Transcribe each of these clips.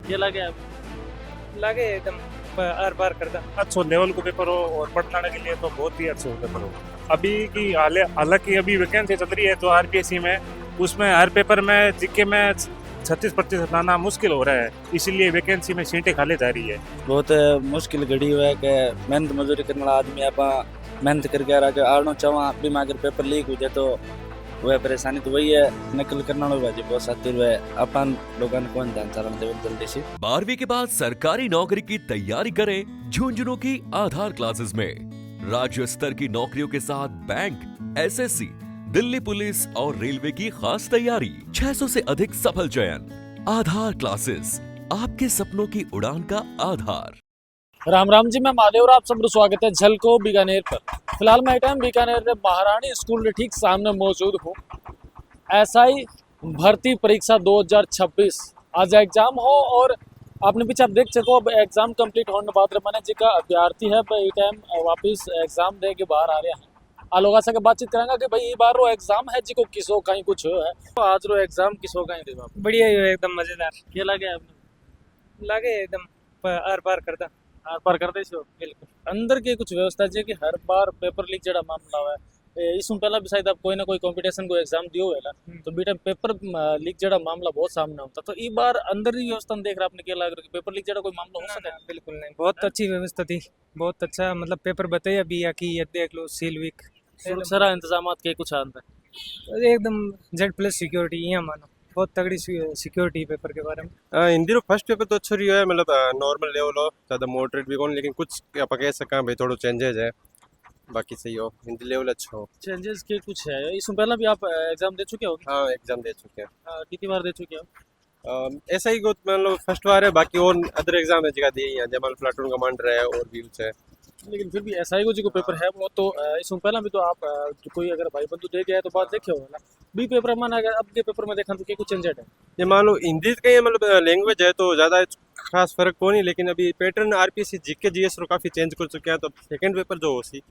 ये लगे अब लगे एकदम आर पार करता। अच्छो लेवल को पेपर हो और पढ़ने के लिए तो बहुत ही अच्छे पेपर हो। अभी की हालांकि अभी वैकेंसी चल रही है तो आरपीएससी में, उसमें हर पेपर में जीके में 36% लाना मुश्किल हो रहा है, इसीलिए वैकेंसी में सीटें खाली जा रही है। बहुत मुश्किल घड़ी हुआ है कि मेहनत मजदूरी करने वाला आदमी आप मेहनत करके आ रहा आड़ो चावा भी अगर पेपर लीक हो जाए तो वह परेशानी तो वही है, नकल करना भाजी बहुत साथी हुआ है अपन लोगों ने कौन ध्यान चालन दे जल्दी से। 12वीं के बाद सरकारी नौकरी की तैयारी करें झुंझुनू की आधार क्लासेस में। राज्य स्तर की नौकरियों के साथ बैंक, एसएससी, दिल्ली पुलिस और रेलवे की खास तैयारी। 600 से अधिक सफल चयन। आधार क्लासेस, आपके सपनों की उड़ान का आधार। राम राम जी, मैं महादेव और आप सबका स्वागत है झलको बीकानेर पर। फिलहाल मैं टाइम बीकानेर के महारानी स्कूल के ठीक सामने मौजूद हूँ। एसआई भर्ती परीक्षा 2026 आज एग्जाम हो और आपने पीछे आप देख सको अब एग्जाम कंप्लीट होने बाद मैंने जी का अभ्यर्थी है भाई टाइम वापिस एग्जाम दे के बाहर आ रहे हैं। आलोगा से बातचीत करेंगे कि भाई ये बार रो एग्जाम है जी को किसो कहीं कुछ है तो आज रो एग्जाम किसो कहीं दे बढ़िया ही हो, एकदम मजेदार ये लगे आपने लगे एकदम आर पार करता। आर पार करते छो बिल्कुल। अंदर की कुछ व्यवस्था है कि हर बार पेपर लीक जड़ा मामला हुआ है इसमें पहला भी शायद आप कोई ना कोई कंपटीशन को एग्जाम दियो है तो बेटा पेपर लीक जड़ा मामला बहुत सामने होता तो इस बार अंदर ही व्यवस्था देख रहा आपने क्या लग रहा है कि पेपर लीक जड़ा कोई मामला हो सकता है? बिल्कुल नहीं, बहुत अच्छी व्यवस्था थी, बहुत अच्छा मतलब पेपर बताइए अभी या कि ये देख लो सील वीक सुरक्षा इंतजाम के कुछ अंदर एकदम Z+ सिक्योरिटी यहाँ मानो बहुत तगड़ी सिक्योरिटी पेपर के बारे में। हिंदी रो फर्स्ट पेपर तो अच्छो रही है, मतलब नॉर्मल लेवल हो, ज़्यादा मॉडरेट भी कौन, लेकिन कुछ आप कह सका भाई थोड़ा चेंजेस है, बाकी सही हो, हिंदी लेवल अच्छा हो। चेंजेस के कुछ है इसमें पहला भी आप एग्जाम दे चुके हो? हाँ एग्जाम दे चुके हैं। कितनी बार दे चुके हो? ऐसा ही मतलब फर्स्ट बार है, बाकी और अदर एग्जाम है जगह दी है, जमाल प्लाटून कमांडर है और भी कुछ है। लेकिन फिर भी एसआई को जो पेपर है वो तो इसमें पहला भी तो आप कोई अगर भाई बंधु दे गया है तो बात देखे होगा ना बी पेपर में अगर अब के पेपर में देखा तो क्या कुछ चेंजेस है? ये मान लो हिंदी का ये मतलब लैंग्वेज है तो ज़्यादा खास फर्क को नहीं, लेकिन अभी पैटर्न आरपीएससी जीके जीएस रो काफ़ी चेंज कर चुके हैं, तो सेकंड पेपर जो हो सी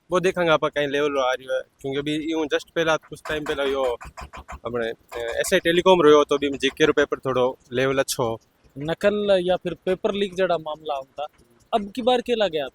वो देखेंगे आप कहीं लेवल आ रही है, क्योंकि अभी यूँ जस्ट पहला कुछ टाइम पहला यो अपने एसआई टेलीकॉम रहो तो अभी जीके रो पेपर थोड़ो लेवल अच्छो हो। नकल या फिर पेपर लीक जड़ा मामला होता अब की बार क्या लगे आप?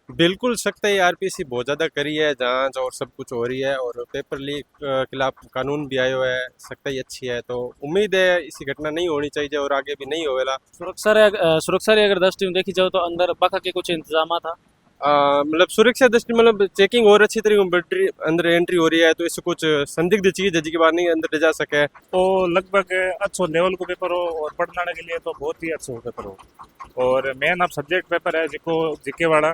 बिल्कुल सकता है, आरपीएससी बहुत ज़्यादा करी है जांच और सब कुछ हो रही है, और पेपर लीक के खिलाफ कानून भी आयो है, सकता ही अच्छी है, तो उम्मीद है इसी घटना नहीं होनी चाहिए और आगे भी नहीं होवेला। सुरक्षा री अगर दृष्टि में देखी जाए तो अंदर बाका के कुछ इंतजाम था मतलब सुरक्षा दृष्टि मतलब चेकिंग और अच्छी तरीके अंदर एंट्री हो रही है, तो इससे कुछ संदिग्ध चीज है जिसके बाद नहीं अंदर ले जा सके तो लगभग अच्छो लेवल को पेपर हो और पढ़ने के लिए तो बहुत ही अच्छो पेपर हो। और मेन अब सब्जेक्ट पेपर है जिको जीके वाला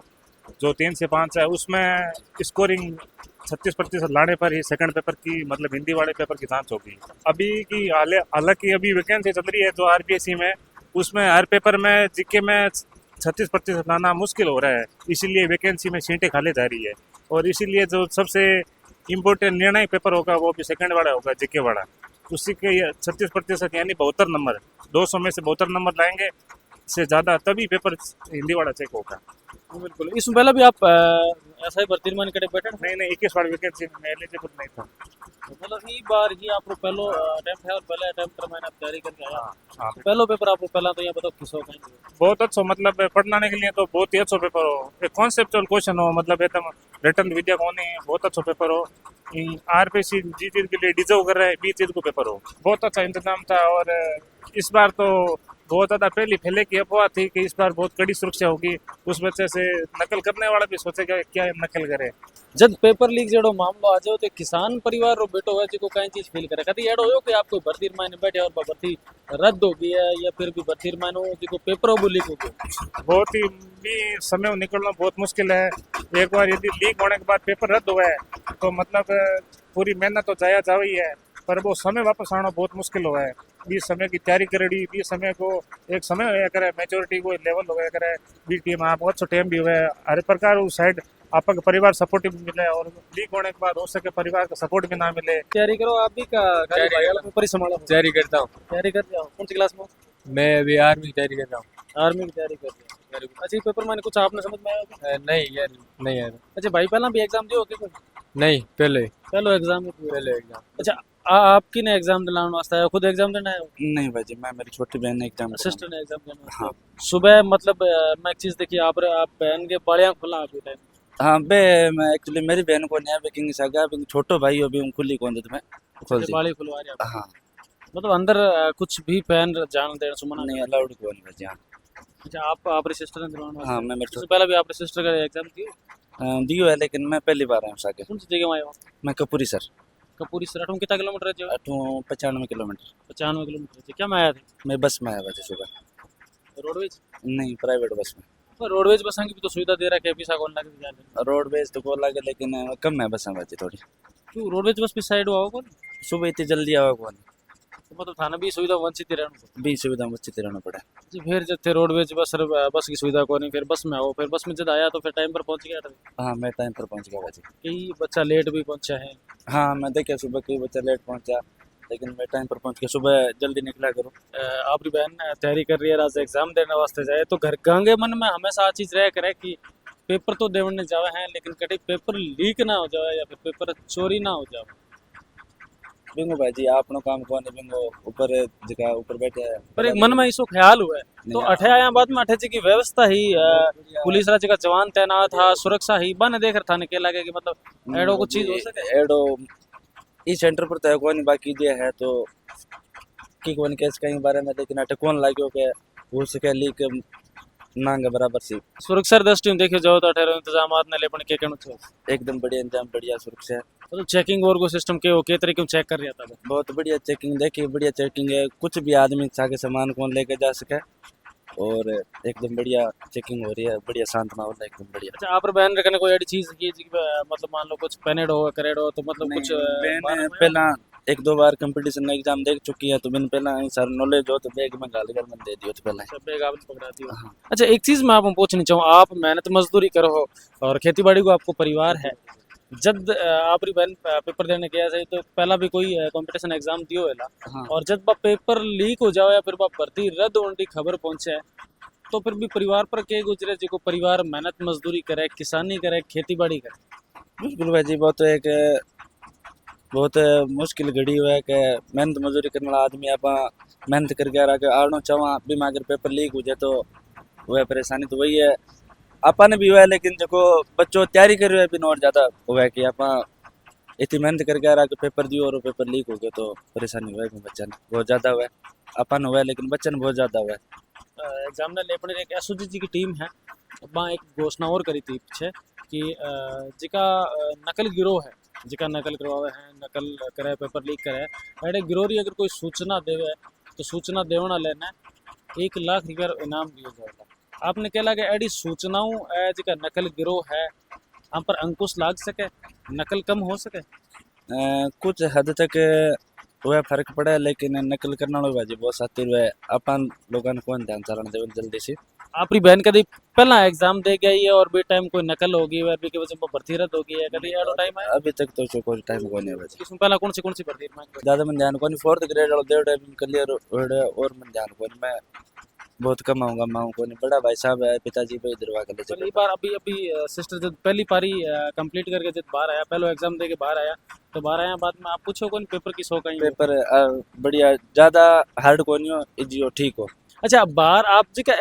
जो 3 से 5 है, उसमें स्कोरिंग 36% लाने पर ही सेकंड पेपर की मतलब हिंदी वाले पेपर की जांच होगी। अभी की हालांकि अभी वैकेंसी चल रही है जो आरपीएससी में, उसमें हर पेपर में जीके में 36% लाना मुश्किल हो रहा है, इसीलिए वैकेंसी में सीटें खाली जा रही है। और इसीलिए जो सबसे इम्पोर्टेंट निर्णय पेपर होगा वो भी सेकंड वाला होगा जीके वाला, उसी के 36% यानी 72 नंबर, 200 में से 72 नंबर लाएंगे से ज़्यादा तभी पेपर हिंदी वाला चेक होगा। बिल्कुल। इसमें पहला भी आप ऐसा ही भर्ती मान के बैठे नहीं 21 बार वैकेंसी में एलिजिबल नहीं था, मतलब ई बार ही आप पहलो अटेम्प्ट है और पहले अटेम्प्ट में आप तैयारी करके आया। हाँ पहलो पेपर आप पहला तो ये बताओ किस हो गए? बहुत अच्छा मतलब पढ़ने के लिए तो बहुत ही अच्छा पेपर हो, एक कॉन्सेप्चुअल क्वेश्चन हो, मतलब एकदम रिटर्न विद्या को नहीं बहुत अच्छा पेपर हो। आरपीएससी जी चीज के लिए डिजर्व कर रहा है, बी चीज को पेपर हो, बहुत अच्छा इंतजाम था। और इस बार तो बहुत ज़्यादा पहली फैले की अफवाह थी कि इस बार बहुत कड़ी सुरक्षा होगी, उस वजह से नकल करने वाला भी सोचेगा क्या नकल करे। जब पेपर लीक जड़ो मामलो आ जाओ तो किसान परिवार रो बेटो है जिको कई चीज फील करे कभी एडो हो कि आप कोई भर्ती मायने बैठे और भर्ती रद्द हो गई है या फिर भी भर्ती मानो जिको पेपर हो लीक हो गया? बहुत ही भी समय निकलना बहुत मुश्किल है। एक बार यदि लीक होने के बाद पेपर रद्द हुआ है तो मतलब पूरी मेहनत तो जाया जा ही है, पर वो समय वापस आना बहुत मुश्किल हुआ है। बीस समय की तैयारी करेगी, बीस समय को एक समय होया करे, मेच्योरिटी को लेवल होया करे, बी टीम आप अच्छो टाइम भी हुआ है, हर प्रकार उस साइड आपका परिवार सपोर्ट भी मिले, और लीक होने के बाद हो सके परिवार का सपोर्ट भी ना मिले। तैयारी करो आप भी का पेपर ही संभालो? तैयारी करता हूँ। तैयारी कर रहे हो कौन सी क्लास में? मैं अभी आर्मी की तैयारी कर रहा हूँ। आर्मी की तैयारी कर रहे हो? अच्छा पेपर मैंने कुछ आपने समझ में आया? नहीं यार नहीं यार। अच्छा भाई पहला भी एग्जाम दियो कि नहीं पहले पहलो एग्जाम एग्जाम। अच्छा आपकी ने एग्जाम दिलाने वास्ते आया, खुद एग्जाम देना है? नहीं भाई जी, मैं मेरी छोटी बहन ने एग्जाम सिस्टर ने एग्जाम देना हाँ। वास्ते। सुबह मतलब मैं एक चीज देखी आप बहन के बड़ियां खुला आप टाइम हाँ बे, मैं एक्चुअली मेरी बहन को नहीं बेकिंग सगा बिंग छोटो भाई अभी उन खुली कौन देते मैं खोल दी। बाड़ी खुलवा रहे आप? हाँ मतलब अंदर कुछ भी पहन जान देना सुमना नहीं अलाउड को नहीं भाई जी। हाँ अच्छा, आप आपकी सिस्टर ने दिलवाना वास्ते? हाँ मैं मेरे इससे पहले भी आपने सिस्टर का एग्जाम दिया? दियो है लेकिन मैं पहली बार आया हूँ साके। कौन सी जगह में आए हो? मैं कपूरी सर कपूरी से अठों कितना किलोमीटर है जो? 95 किलोमीटर। 95 किलोमीटर है। क्या मैं आया थे? मैं बस में आया भाई जी सुबह। रोडवेज? नहीं प्राइवेट बस में। पर रोडवेज बस की भी तो सुविधा दे रहा है, कैपी सा कौन लगे जाने? रोडवेज तो को लगे लेकिन कम है बस भाई जी थोड़ी। क्यों रोडवेज बस भी साइड हुआ कौन? सुबह इतनी जल्दी आवा कौन तो मतलब थाना भी सुविधा वंचित ही रहना भी सुविधा बच्चे रहना पड़ा। जी। फिर जब थे रोडवेज बस की सुविधा को नहीं, फिर बस में आओ, फिर बस में जब आया तो फिर टाइम पर पहुंच गया था? हाँ मैं टाइम पर पहुंच गया भाई जी। कई बच्चा लेट भी पहुंचा है। हाँ मैं देखा सुबह कई बच्चा लेट पहुंचा लेकिन मैं टाइम पर पहुंच गया। सुबह जल्दी निकला करो। आपकी बहन तैयारी कर रही है आज एग्जाम देने वास्ते जाए तो घर गांगे मन में हमेशा आ चीज रह करे कि पेपर तो देवने जावे हैं लेकिन कभी पेपर लीक ना हो जाए या फिर पेपर चोरी ना हो जाए। बिंगो भाई जी आपनो काम कौन है बिंगो ऊपर जगह ऊपर बैठे है पर एक मन में इसो ख्याल हुआ है तो नहीं, अठे आया बाद में अठे जी की व्यवस्था ही पुलिस राज्य का जवान तैनात था, सुरक्षा ही बन देख रहा था ने के लगे कि मतलब एडो कुछ चीज हो सके। एडो इस सेंटर पर तो कोई नहीं बाकी दिया है तो की कौन केस कहीं बारे में लेकिन अटे कौन लाग्यो के हो सके लीक मांग बराबर सी सुरक्षा दृष्टि में देखियो जाओ तो अठे इंतजाम ने ले पण के कहनो छो एकदम बढ़िया इंतजाम बढ़िया सुरक्षा है। तो चेकिंग और को सिस्टम के तरीके चेक कर रहा था? बहुत बढ़िया चेकिंग देखी बढ़िया चेकिंग है कुछ भी आदमी साके सामान कौन लेके जा सके और एकदम बढ़िया चेकिंग हो रही है बढ़िया शांत माहौल है एकदम बढ़िया। अच्छा, आप बहन रखने कोई ऐसी चीज की मतलब मान लो कुछ पेनेड हो करेड हो तो मतलब कुछ मैंने पहला एक दो बार कंपटीशन एग्जाम देख चुकी है तो मैंने पहला सर नॉलेज हो तो बैग में गाल कर दे दियो तो पहला सब बैग आपने पकड़ा दिया। हाँ। अच्छा, एक चीज मैं आपको पूछनी चाहूँ, आप मेहनत मजदूरी करो हो और खेती बाड़ी को आपको परिवार है, जब आपकी बहन पेपर देने गया है तो पहला भी कोई कंपटीशन एग्जाम दियो है हाँ। और जब पेपर लीक हो जाओ या फिर भर्ती रद्द होने की खबर पहुंचे है तो फिर भी परिवार पर के गुजरे जिको परिवार मेहनत मजदूरी करे, किसानी करे, खेती बाड़ी करे? बिल्कुल भाई जी बहुत मुश्किल घड़ी हुआ है कि मेहनत मजदूरी करने वाला आदमी आप मेहनत करके आ रहा आड़ो चावा भी अगर पेपर लीक हो जाए तो वह परेशानी तो वही है आपा ने भी हुआ है लेकिन जो बच्चों तैयारी कर रहे हैं बिन और ज़्यादा हुआ है कि आप इतनी मेहनत करके आ रहा कि पेपर दियो और पेपर लीक हो गया तो परेशानी हुआ है बच्चा ने बहुत ज़्यादा हुआ है। आपा ने हुआ है लेकिन बच्चा ने बहुत ज़्यादा हुआ है। एग्जाम ने लेपने एक एसओजी जी की टीम है वहाँ एक घोषणा और करी थी पीछे कि जिका नकल गिरोह है जिका नकल करवावे हैं नकल करे पेपर लीक करे अरे गिरोह री अगर कोई सूचना देवे तो सूचना देवना लेना 1 लाख रुपया इनाम दिया जाएगा। आपने कहला कि एडी सूचनाओं जिका नकल गिरोह है हम पर अंकुश लाग सके, नकल कम हो सके? कुछ हद तक वह फर्क पड़ा है लेकिन नकल करना भाजी बहुत साथी हुआ है अपन लोगों ने कौन ध्यान चलाना दे जल्दी से। आपकी बहन कभी पहला एग्जाम दे गई है और भी टाइम कोई नकल होगी और भी की वजह से भर्ती रद्द हो गई है कभी एडो टाइम है? अभी तक तो कोई टाइम को नहीं भाजी। इसमें पहला कौन सी भर्ती है? ज़्यादा मन ध्यान को नहीं 4th ग्रेड वाला डेढ़ क्लियर और मन ध्यान को नहीं मैं बहुत कम आऊँगा माऊँ को नहीं बड़ा भाई साहब है पिताजी भाई दरवा कर ले पहली बार अभी सिस्टर जब पहली पारी कंप्लीट करके जब बाहर आया पहले एग्जाम दे के बाहर आया तो बाहर आया बाद में आप पूछो कौन पेपर की शौक आई पेपर बढ़िया ज़्यादा हार्ड को नहीं हो इजी हो ठीक हो। अच्छा, बाहर आप जी का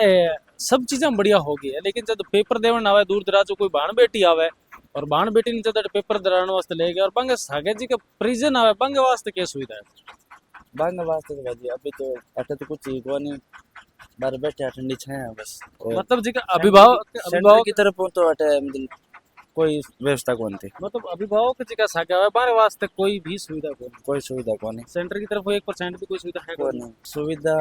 सब चीजें बढ़िया हो गई है लेकिन जब पेपर देवन आवे दूर दराज कोई बाण बेटी आवे और बाण बेटी ने जब पेपर दराने वास्ते ले गया और बंगे सागे जी का प्रिजन आवे बंगे वास्ते क्या सुविधा है? बांगे वास्ते तो भाजी अभी तो अटे तो कुछ ही को नहीं बाहर बैठे ठंडी छाया बस मतलब जी का सेंटर की तरफ हो तो अटे मतलब कोई व्यवस्था कौन थी मतलब अभिभावक जी का सागे आवे बारे वास्ते कोई भी सुविधा कोई सुविधा कौन नहीं सेंटर की तरफ 1% भी कोई सुविधा है कौन नहीं सुविधा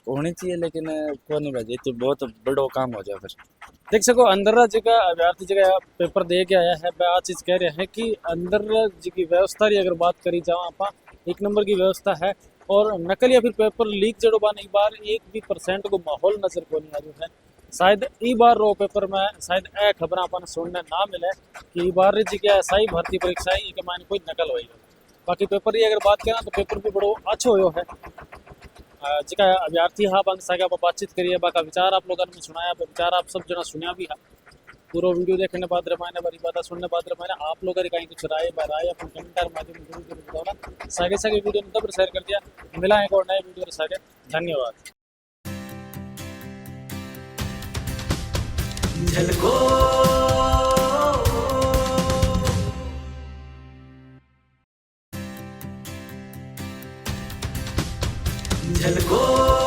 होनी चाहिए लेकिन कौन नहीं भाजी तो बहुत बड़ो काम हो जाए फिर देख सको अंदर जी का अभ्यर्थी जी का पेपर दे के आया है आ चीज कह रहे हैं कि अंदर जी की व्यवस्था की अगर बात करी जाओ आप 1 नंबर की व्यवस्था है और नकल या फिर पेपर लीक जड़ो बार एक बार 1% को माहौल नजर को नहीं आ रहा है। शायद ई बार रो पेपर में शायद ए खबर अपन सुनने ना मिले कि ई बार जी क्या ऐसा ही भर्ती परीक्षा ही के मायने कोई नकल हुई है। बाकी पेपर की अगर बात करें तो पेपर भी बड़ो अच्छो हो है जिका अभ्यर्थी हाँ बंग सागे आप बातचीत करिए बाका विचार आप लोगों ने सुनाया विचार आप सब जना सुनिया भी है पूरा वीडियो देखने बाद रमायने बारी बात सुनने बाद रमायने आप लोग कहीं कुछ राय राय अपन कमेंट माध्यम जरूर जरूर बताओ सागे सागे वीडियो ने तब शेयर कर दिया मिला एक और नए वीडियो के सागे धन्यवाद झलको